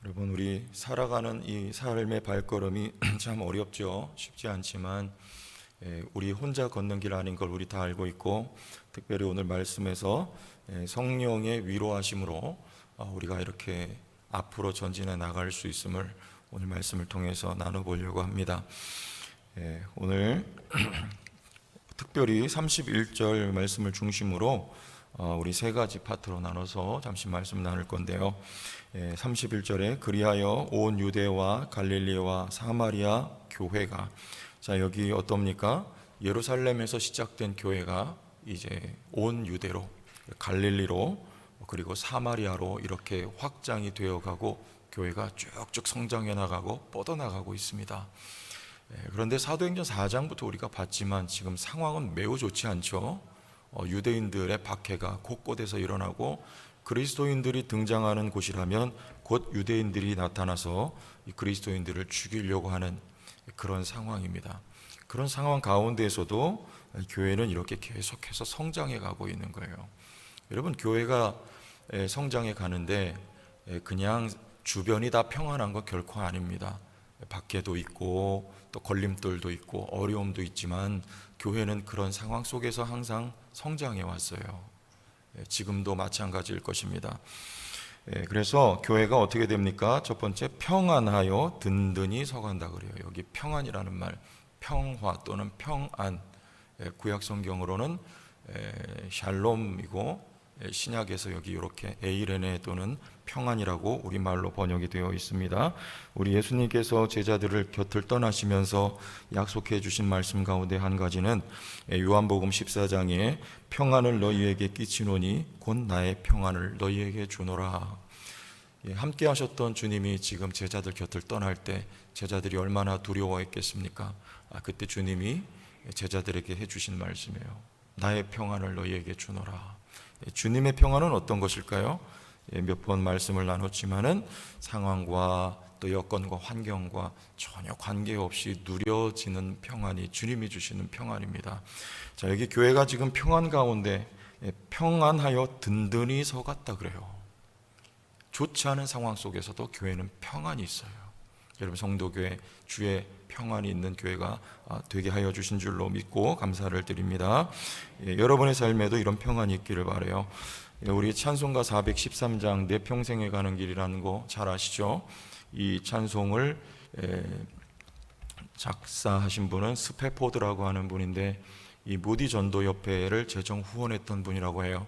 여러분, 우리 살아가는 이 삶의 발걸음이 참 어렵죠. 쉽지 않지만 우리 혼자 걷는 길 아닌 걸 우리 다 알고 있고, 특별히 오늘 말씀에서 성령의 위로하심으로 우리가 이렇게 앞으로 전진해 나갈 수 있음을 오늘 말씀을 통해서 나눠보려고 합니다. 오늘 특별히 31절 말씀을 중심으로 우리 세 가지 파트로 나눠서 잠시 말씀 나눌 건데요. 31절에 그리하여 온 유대와 갈릴리와 사마리아 교회가, 자, 여기 어떻습니까? 예루살렘에서 시작된 교회가 이제 온 유대로, 갈릴리로, 그리고 사마리아로 이렇게 확장이 되어가고 교회가 쭉쭉 성장해 나가고 뻗어나가고 있습니다. 그런데 사도행전 4장부터 우리가 봤지만 지금 상황은 매우 좋지 않죠. 유대인들의 박해가 곳곳에서 일어나고 그리스도인들이 등장하는 곳이라면 곧 유대인들이 나타나서 이 그리스도인들을 죽이려고 하는 그런 상황입니다. 그런 상황 가운데에서도 교회는 이렇게 계속해서 성장해 가고 있는 거예요. 여러분, 교회가 성장해 가는데 그냥 주변이 다 평안한 건 결코 아닙니다. 박해도 있고 또 걸림돌도 있고 어려움도 있지만 교회는 그런 상황 속에서 항상 성장해 왔어요. 지금도 마찬가지일 것입니다. 그래서 교회가 어떻게 됩니까? 첫 번째, 평안하여 든든히 서간다 그래요. 여기 평안이라는 말, 평화 또는 평안, 구약 성경으로는 샬롬이고 신약에서 여기 이렇게 에이레네 또는 평안이라고 우리말로 번역이 되어 있습니다. 우리 예수님께서 제자들을 곁을 떠나시면서 약속해 주신 말씀 가운데 한 가지는 요한복음 14장에 평안을 너희에게 끼치노니 곧 나의 평안을 너희에게 주노라. 함께 하셨던 주님이 지금 제자들 곁을 떠날 때 제자들이 얼마나 두려워했겠습니까? 그때 주님이 제자들에게 해주신 말씀이에요. 나의 평안을 너희에게 주노라. 주님의 평안은 어떤 것일까요? 몇 번 말씀을 나눴지만은 상황과 또 여건과 환경과 전혀 관계없이 누려지는 평안이 주님이 주시는 평안입니다. 자, 여기 교회가 지금 평안 가운데 평안하여 든든히 서갔다 그래요. 좋지 않은 상황 속에서도 교회는 평안이 있어요. 여러분, 성도교회 주의 평안이 있는 교회가 되게 하여 주신 줄로 믿고 감사를 드립니다. 여러분의 삶에도 이런 평안이 있기를 바라요. 우리 찬송가 413장 내 평생에 가는 길이라는 거 잘 아시죠? 이 찬송을 작사하신 분은 스페포드라고 하는 분인데 이 무디 전도협회를 재정 후원했던 분이라고 해요.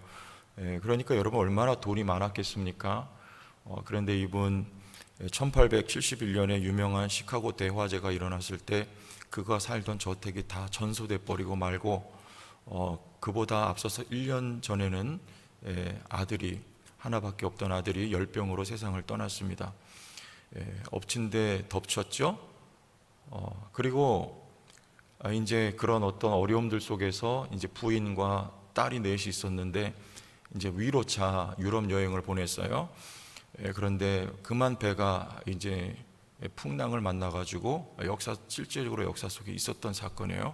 그러니까 여러분, 얼마나 돈이 많았겠습니까? 그런데 이분 1871년에 유명한 시카고 대화재가 일어났을 때 그가 살던 저택이 다 전소돼 버리고 말고 그보다 앞서서 1년 전에는 아들이 하나밖에 없던 아들이 열병으로 세상을 떠났습니다. 엎친 데 덮쳤죠. 그리고 이제 그런 어떤 어려움들 속에서 이제 부인과 딸이 넷이 있었는데 이제 위로차 유럽 여행을 보냈어요. 그런데 그만 배가 이제 풍랑을 만나가지고 실제적으로 역사 속에 있었던 사건이에요.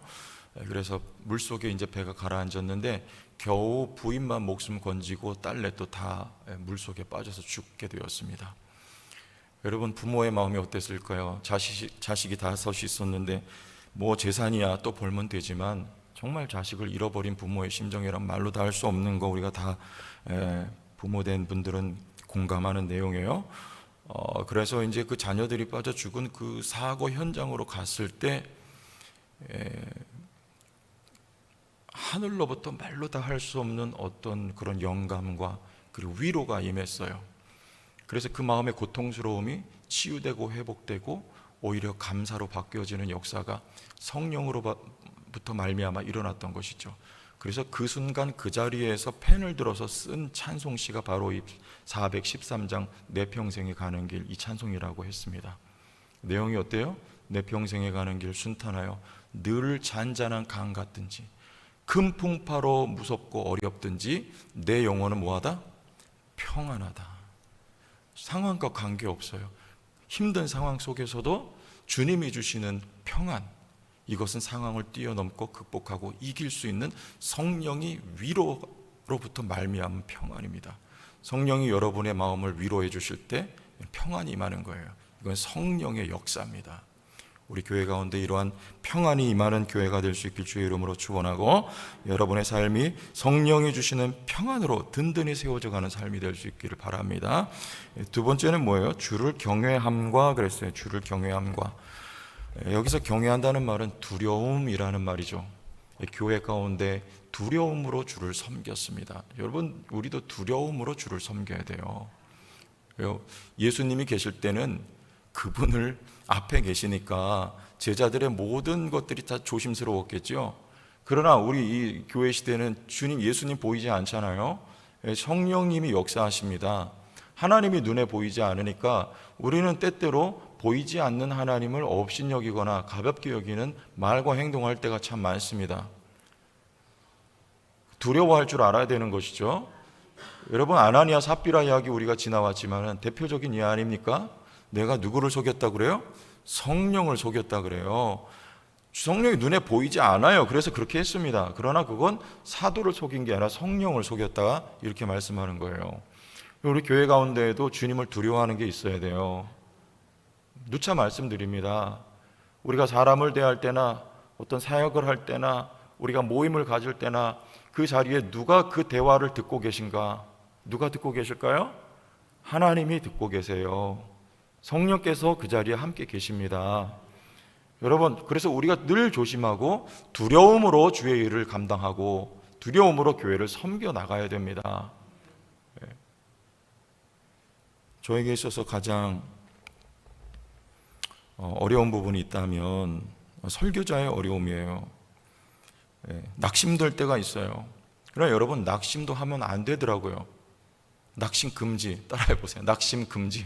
그래서 물 속에 이제 배가 가라앉았는데 겨우 부인만 목숨 건지고 딸 넷도 다 물 속에 빠져서 죽게 되었습니다. 여러분, 부모의 마음이 어땠을까요? 자식이 5이 있었는데 뭐 재산이야 또 벌면 되지만 정말 자식을 잃어버린 부모의 심정이란 말로 다 할 수 없는 거 우리가 다 부모된 분들은 공감하는 내용이에요. 그래서 이제 그 자녀들이 빠져 죽은 그 사고 현장으로 갔을 때 하늘로부터 말로 다 할 수 없는 어떤 그런 영감과 그리고 위로가 임했어요. 그래서 그 마음의 고통스러움이 치유되고 회복되고 오히려 감사로 바뀌어지는 역사가 성령으로부터 말미암아 일어났던 것이죠. 그래서 그 순간 그 자리에서 펜을 들어서 쓴 찬송시가 바로 이 413장 내 평생에 가는 길, 이 찬송이라고 했습니다. 내용이 어때요? 내 평생에 가는 길 순탄하여 늘 잔잔한 강 같든지 큰 풍파로 무섭고 어렵든지 내 영혼은 뭐하다? 평안하다. 상황과 관계없어요. 힘든 상황 속에서도 주님이 주시는 평안, 이것은 상황을 뛰어넘고 극복하고 이길 수 있는 성령이 위로로부터 말미암은 평안입니다. 성령이 여러분의 마음을 위로해 주실 때 평안이 임하는 거예요. 이건 성령의 역사입니다. 우리 교회 가운데 이러한 평안이 임하는 교회가 될 수 있길 주의 이름으로 축원하고, 여러분의 삶이 성령이 주시는 평안으로 든든히 세워져 가는 삶이 될 수 있기를 바랍니다. 두 번째는 뭐예요? 주를 경외함과 그랬어요. 주를 경외함과. 여기서 경외한다는 말은 두려움이라는 말이죠. 교회 가운데 두려움으로 주를 섬겼습니다. 여러분, 우리도 두려움으로 주를 섬겨야 돼요. 예수님이 계실 때는 그분을 앞에 계시니까 제자들의 모든 것들이 다 조심스러웠겠죠. 그러나 우리 이 교회 시대는 주님, 예수님 보이지 않잖아요. 성령님이 역사하십니다. 하나님이 눈에 보이지 않으니까 우리는 때때로 보이지 않는 하나님을 업신여기거나 가볍게 여기는 말과 행동할 때가 참 많습니다. 두려워할 줄 알아야 되는 것이죠. 여러분, 아나니아 삽비라 이야기 우리가 지나왔지만 대표적인 이 아닙니까? 내가 누구를 속였다 그래요? 성령을 속였다 그래요. 성령이 눈에 보이지 않아요. 그래서 그렇게 했습니다. 그러나 그건 사도를 속인 게 아니라 성령을 속였다, 이렇게 말씀하는 거예요. 우리 교회 가운데에도 주님을 두려워하는 게 있어야 돼요. 누차 말씀드립니다. 우리가 사람을 대할 때나 어떤 사역을 할 때나 우리가 모임을 가질 때나 그 자리에 누가 그 대화를 듣고 계신가? 누가 듣고 계실까요? 하나님이 듣고 계세요. 성령께서 그 자리에 함께 계십니다. 여러분, 그래서 우리가 늘 조심하고 두려움으로 주의 일을 감당하고 두려움으로 교회를 섬겨 나가야 됩니다. 저에게 있어서 가장 어려운 부분이 있다면 설교자의 어려움이에요. 낙심될 때가 있어요. 그러나 여러분, 낙심도 하면 안 되더라고요. 낙심 금지, 따라해 보세요. 낙심 금지.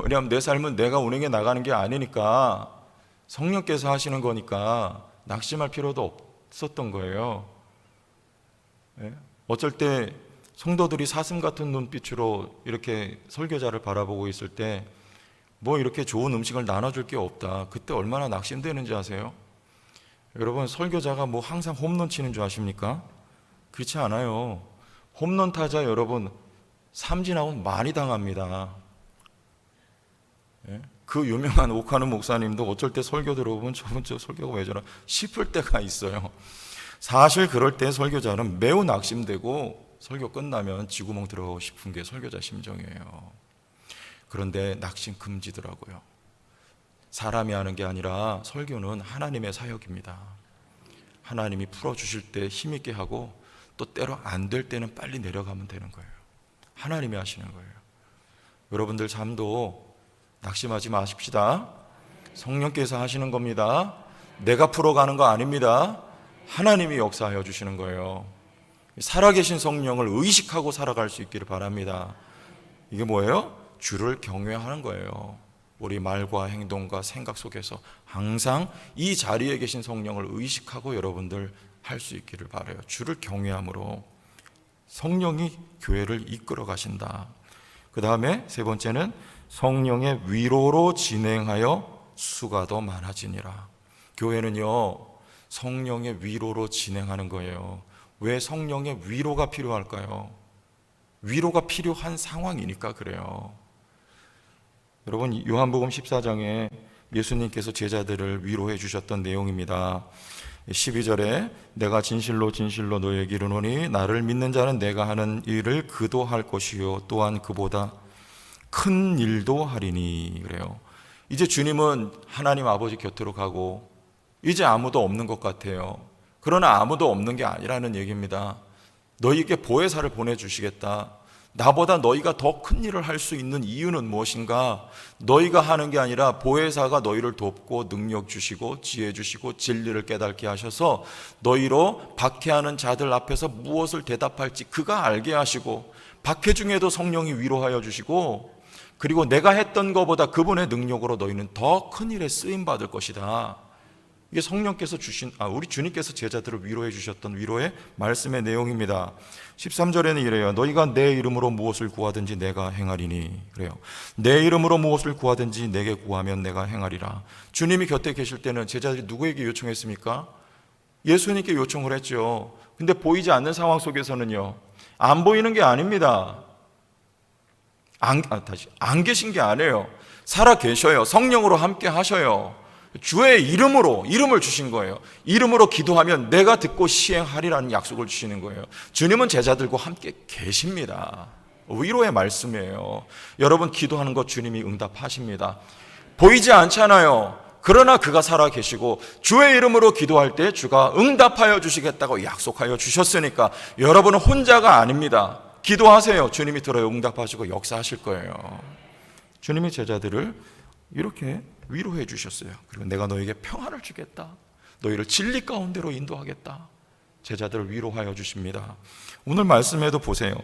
왜냐하면 내 삶은 내가 운행해 나가는 게 아니니까, 성령께서 하시는 거니까 낙심할 필요도 없었던 거예요. 어쩔 때 성도들이 사슴 같은 눈빛으로 이렇게 설교자를 바라보고 있을 때 뭐 이렇게 좋은 음식을 나눠줄 게 없다, 그때 얼마나 낙심되는지 아세요? 여러분, 설교자가 뭐 항상 홈런 치는 줄 아십니까? 그렇지 않아요. 홈런 타자 여러분, 삼진아웃 많이 당합니다. 그 유명한 오카누 목사님도 어쩔 때 설교 들어보면 저분 저 설교가 왜 저러 싶을 때가 있어요. 사실 그럴 때 설교자는 매우 낙심되고 설교 끝나면 쥐구멍 들어가고 싶은 게 설교자 심정이에요. 그런데 낙심 금지더라고요. 사람이 하는 게 아니라 설교는 하나님의 사역입니다. 하나님이 풀어주실 때 힘있게 하고 또 때로 안 될 때는 빨리 내려가면 되는 거예요. 하나님이 하시는 거예요. 여러분들 삶도 낙심하지 마십시다. 성령께서 하시는 겁니다. 내가 풀어가는 거 아닙니다. 하나님이 역사하여 주시는 거예요. 살아계신 성령을 의식하고 살아갈 수 있기를 바랍니다. 이게 뭐예요? 주를 경외하는 거예요. 우리 말과 행동과 생각 속에서 항상 이 자리에 계신 성령을 의식하고 여러분들 할 수 있기를 바라요. 주를 경외함으로 성령이 교회를 이끌어 가신다. 그 다음에 세 번째는 성령의 위로로 진행하여 수가 더 많아지니라. 교회는요, 성령의 위로로 진행하는 거예요. 왜 성령의 위로가 필요할까요? 위로가 필요한 상황이니까 그래요. 여러분, 요한복음 14장에 예수님께서 제자들을 위로해 주셨던 내용입니다. 12절에 내가 진실로 진실로 너희에게 이르노니 나를 믿는 자는 내가 하는 일을 그도 할 것이요 또한 그보다 큰 일도 하리니. 그래요. 이제 주님은 하나님 아버지 곁으로 가고 이제 아무도 없는 것 같아요. 그러나 아무도 없는 게 아니라는 얘기입니다. 너희에게 보혜사를 보내주시겠다. 나보다 너희가 더 큰 일을 할 수 있는 이유는 무엇인가? 너희가 하는 게 아니라 보혜사가 너희를 돕고 능력 주시고 지혜 주시고 진리를 깨닫게 하셔서 너희로 박해하는 자들 앞에서 무엇을 대답할지 그가 알게 하시고, 박해 중에도 성령이 위로하여 주시고, 그리고 내가 했던 것보다 그분의 능력으로 너희는 더 큰 일에 쓰임 받을 것이다. 이게 성령께서 주신, 우리 주님께서 제자들을 위로해 주셨던 위로의 말씀의 내용입니다. 13절에는 이래요. 너희가 내 이름으로 무엇을 구하든지 내가 행하리니. 그래요. 내 이름으로 무엇을 구하든지 내게 구하면 내가 행하리라. 주님이 곁에 계실 때는 제자들이 누구에게 요청했습니까? 예수님께 요청을 했죠. 근데 보이지 않는 상황 속에서는요, 안 보이는 게 아닙니다. 안 계신 게 아니에요. 살아 계셔요. 성령으로 함께 하셔요. 주의 이름으로 이름을 주신 거예요. 이름으로 기도하면 내가 듣고 시행하리라는 약속을 주시는 거예요. 주님은 제자들과 함께 계십니다. 위로의 말씀이에요. 여러분 기도하는 것 주님이 응답하십니다. 보이지 않잖아요. 그러나 그가 살아 계시고 주의 이름으로 기도할 때 주가 응답하여 주시겠다고 약속하여 주셨으니까 여러분은 혼자가 아닙니다. 기도하세요. 주님이 들어요. 응답하시고 역사하실 거예요. 주님이 제자들을 이렇게 위로해 주셨어요. 그리고 내가 너에게 평안을 주겠다. 너희를 진리 가운데로 인도하겠다. 제자들을 위로하여 주십니다. 오늘 말씀에도 보세요.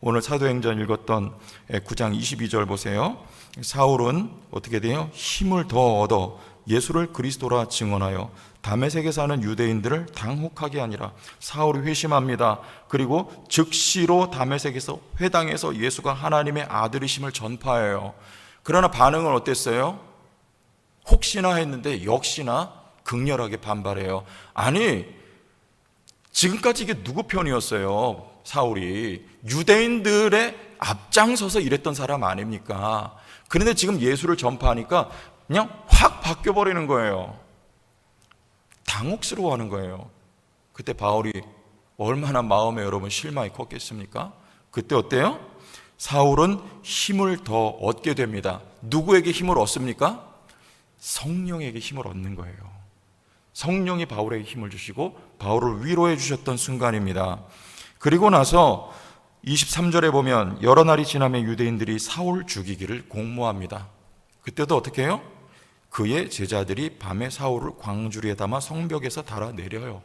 오늘 사도행전 읽었던 9장 22절 보세요. 사울은 어떻게 돼요? 힘을 더 얻어 예수를 그리스도라 증언하여 다메섹에 사는 유대인들을 당혹하게 하니라. 사울이 회심합니다. 그리고 즉시로 다메섹에서 회당에서 예수가 하나님의 아들이심을 전파해요. 그러나 반응은 어땠어요? 혹시나 했는데 역시나 극렬하게 반발해요. 아니, 지금까지 이게 누구 편이었어요? 사울이 유대인들의 앞장서서 일했던 사람 아닙니까? 그런데 지금 예수를 전파하니까 그냥 확 바뀌어버리는 거예요. 당혹스러워하는 거예요. 그때 바울이 얼마나 마음에 여러분 실망이 컸겠습니까? 그때 어때요? 사울은 힘을 더 얻게 됩니다. 누구에게 힘을 얻습니까? 성령에게 힘을 얻는 거예요. 성령이 바울에게 힘을 주시고 바울을 위로해 주셨던 순간입니다. 그리고 나서 23절에 보면 여러 날이 지나면 유대인들이 사울 죽이기를 공모합니다. 그때도 어떻게 해요? 그의 제자들이 밤에 사울을 광주리에 담아 성벽에서 달아 내려요.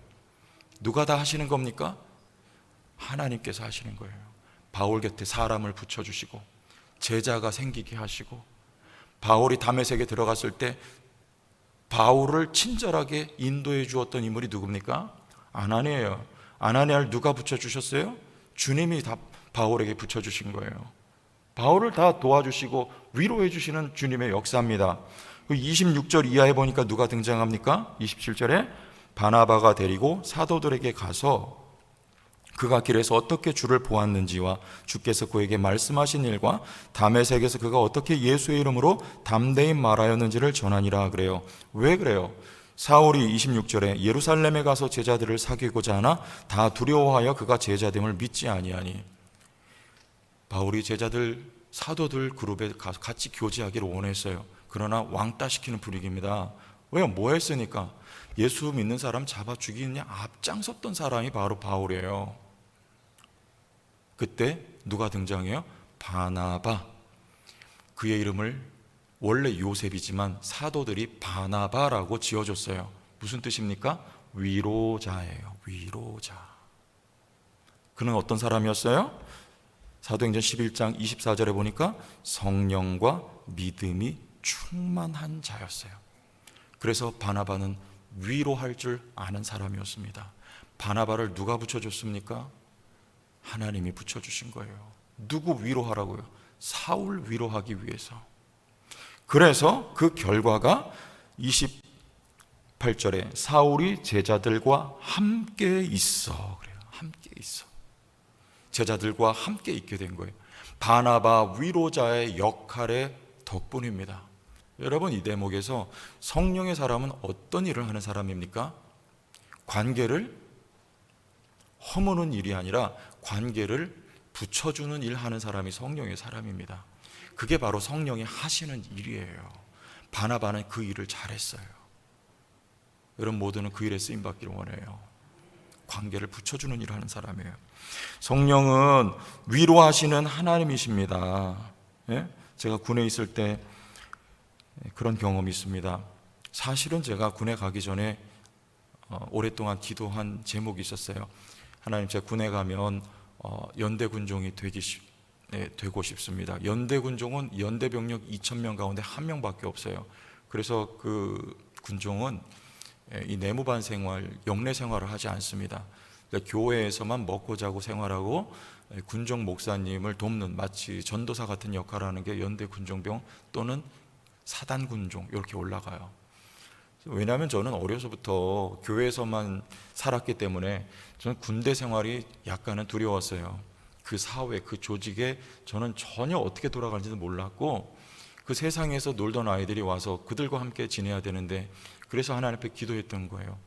누가 다 하시는 겁니까? 하나님께서 하시는 거예요. 바울 곁에 사람을 붙여주시고 제자가 생기게 하시고 바울이 다메섹에 들어갔을 때 바울을 친절하게 인도해 주었던 인물이 누굽니까? 아나니아예요. 아나니아를 누가 붙여주셨어요? 주님이 다 바울에게 붙여주신 거예요. 바울을 다 도와주시고 위로해 주시는 주님의 역사입니다. 26절 이하에 보니까 누가 등장합니까? 27절에 바나바가 데리고 사도들에게 가서 그가 길에서 어떻게 주를 보았는지와 주께서 그에게 말씀하신 일과 다메섹에서 그가 어떻게 예수의 이름으로 담대히 말하였는지를 전하니라 그래요. 왜 그래요? 사울이 26절에 예루살렘에 가서 제자들을 사귀고자 하나 다 두려워하여 그가 제자됨을 믿지 아니하니. 바울이 제자들 사도들 그룹에 가서 같이 교제하기를 원했어요. 그러나 왕따시키는 분위기입니다. 왜요? 뭐 했으니까? 예수 믿는 사람 잡아 죽이느냐 앞장섰던 사람이 바로 바울이에요. 그때 누가 등장해요? 바나바. 그의 이름을 원래 요셉이지만 사도들이 바나바라고 지어줬어요. 무슨 뜻입니까? 위로자예요. 위로자. 그는 어떤 사람이었어요? 사도행전 11장 24절에 보니까 성령과 믿음이 충만한 자였어요. 그래서 바나바는 위로할 줄 아는 사람이었습니다. 바나바를 누가 붙여줬습니까? 하나님이 붙여주신 거예요. 누구 위로하라고요? 사울 위로하기 위해서. 그래서 그 결과가 28절에 사울이 제자들과 함께 있어. 그래요. 함께 있어. 제자들과 함께 있게 된 거예요. 바나바 위로자의 역할의 덕분입니다. 여러분, 이 대목에서 성령의 사람은 어떤 일을 하는 사람입니까? 관계를 허무는 일이 아니라 관계를 붙여주는 일 하는 사람이 성령의 사람입니다. 그게 바로 성령이 하시는 일이에요. 바나바는 그 일을 잘했어요. 여러분 모두는 그 일에 쓰임받기를 원해요. 관계를 붙여주는 일을 하는 사람이에요. 성령은 위로하시는 하나님이십니다. 예? 제가 군에 있을 때 그런 경험이 있습니다. 사실은 제가 군에 가기 전에 오랫동안 기도한 제목이 있었어요. 하나님, 제가 군에 가면 연대군종이 되고 싶습니다. 연대군종은 연대병력 2,000명 가운데 한 명밖에 없어요. 그래서 그 군종은 이 내무반 생활, 영내 생활을 하지 않습니다. 교회에서만 먹고 자고 생활하고 군종 목사님을 돕는, 마치 전도사 같은 역할을 하는 게 연대군종병 또는 사단군종, 이렇게 올라가요. 왜냐하면 저는 어려서부터 교회에서만 살았기 때문에 저는 군대 생활이 약간은 두려웠어요. 그 사회, 그 조직에 저는 전혀 어떻게 돌아가는지도 몰랐고, 그 세상에서 놀던 아이들이 와서 그들과 함께 지내야 되는데, 그래서 하나님 앞에 기도했던 거예요.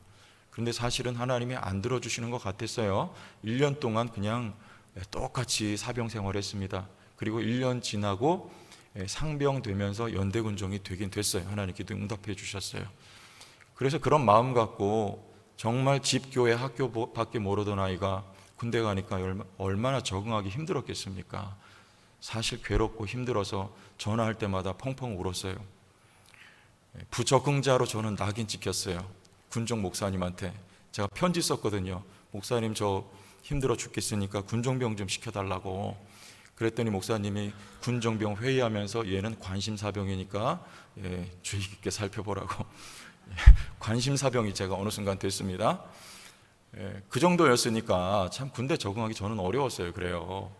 그런데 사실은 하나님이 안 들어주시는 것 같았어요. 1년 동안 그냥 똑같이 사병 생활했습니다. 그리고 1년 지나고 상병 되면서 연대군종이 되긴 됐어요. 하나님 기도 응답해 주셨어요. 그래서 그런 마음 갖고 정말 집, 교회, 학교 밖에 모르던 아이가 군대 가니까 얼마나 적응하기 힘들었겠습니까? 사실 괴롭고 힘들어서 전화할 때마다 펑펑 울었어요. 부적응자로 저는 낙인 찍혔어요. 군종 목사님한테 제가 편지 썼거든요. 목사님, 저 힘들어 죽겠으니까 군종병 좀 시켜달라고. 그랬더니 목사님이 군종병 회의하면서 얘는 관심사병이니까 주의 깊게 살펴보라고. 관심사병이 제가 어느 순간 됐습니다. 그 정도였으니까 참 군대 적응하기 저는 어려웠어요. 그래요.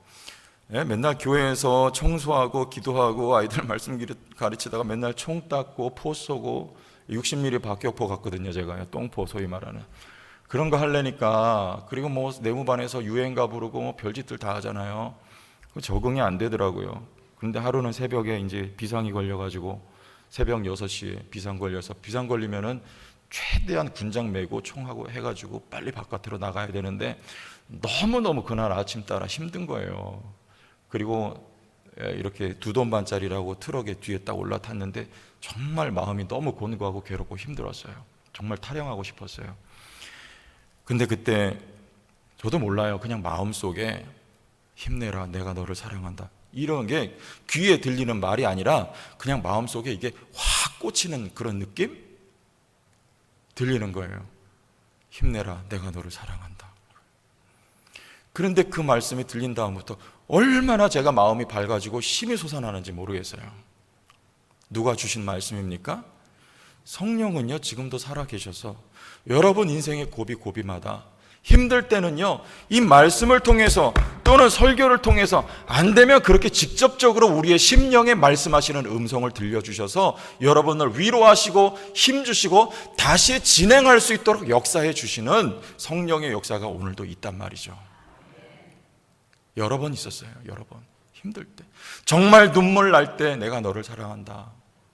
맨날 교회에서 청소하고 기도하고 아이들 말씀 가르치다가 맨날 총 닦고 포 쏘고 60mm 박격포 갔거든요. 제가 똥포 소위 말하는 그런 거 하려니까, 그리고 뭐 내무반에서 유행가 부르고 뭐 별짓들 다 하잖아요. 적응이 안 되더라고요. 그런데 하루는 새벽에 이제 비상이 걸려가지고 새벽 6시에 비상 걸려서, 비상 걸리면은 최대한 군장 메고 총하고 해가지고 빨리 바깥으로 나가야 되는데 너무너무 그날 아침 따라 힘든 거예요. 그리고 이렇게 2돈반짜리라고 트럭에 뒤에 딱 올라탔는데 정말 마음이 너무 곤고하고 괴롭고 힘들었어요. 정말 타령하고 싶었어요. 근데 그때 저도 몰라요. 그냥 마음속에 힘내라, 내가 너를 사랑한다, 이런 게 귀에 들리는 말이 아니라 그냥 마음속에 이게 확 꽂히는 그런 느낌? 들리는 거예요. 힘내라, 내가 너를 사랑한다. 그런데 그 말씀이 들린 다음부터 얼마나 제가 마음이 밝아지고 힘이 솟아나는지 모르겠어요. 누가 주신 말씀입니까? 성령은요, 지금도 살아계셔서 여러분 인생의 고비마다 힘들 때는요, 이 말씀을 통해서 또는 설교를 통해서, 안 되면 그렇게 직접적으로 우리의 심령에 말씀하시는 음성을 들려주셔서 여러분을 위로하시고 힘주시고 다시 진행할 수 있도록 역사해 주시는 성령의 역사가 오늘도 있단 말이죠. 여러 번 있었어요. 여러 번. 힘들 때, 정말 눈물 날 때 내가 너를 사랑한다,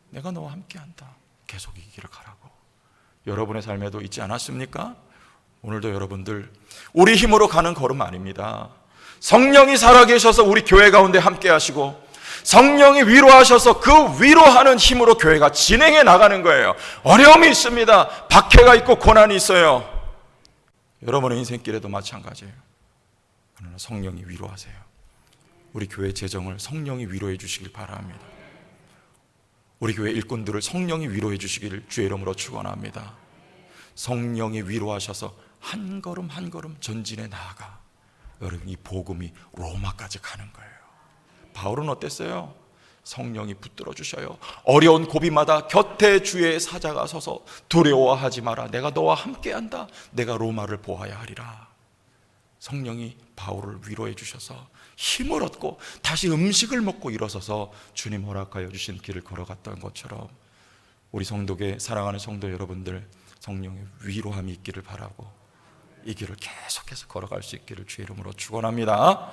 내가 너와 함께한다, 계속 이 길을 가라고. 여러분의 삶에도 있지 않았습니까? 오늘도 여러분들 우리 힘으로 가는 걸음 아닙니다. 성령이 살아계셔서 우리 교회 가운데 함께 하시고 성령이 위로하셔서 그 위로하는 힘으로 교회가 진행해 나가는 거예요. 어려움이 있습니다. 박해가 있고 고난이 있어요. 여러분의 인생길에도 마찬가지예요. 그러나 성령이 위로하세요. 우리 교회 재정을 성령이 위로해 주시길 바랍니다. 우리 교회 일꾼들을 성령이 위로해 주시기를 주의 이름으로 축원합니다. 성령이 위로하셔서 한 걸음 한 걸음 전진해 나아가 여러분 이 복음이 로마까지 가는 거예요. 바울은 어땠어요? 성령이 붙들어 주셔요. 어려운 고비마다 곁에 주의 사자가 서서 두려워하지 마라, 내가 너와 함께한다, 내가 로마를 보아야 하리라. 성령이 바울을 위로해 주셔서 힘을 얻고 다시 음식을 먹고 일어서서 주님 허락하여 주신 길을 걸어갔던 것처럼 우리 성도계 사랑하는 성도 여러분들, 성령의 위로함이 있기를 바라고 이 길을 계속해서 걸어갈 수 있기를 주의 이름으로 축원합니다.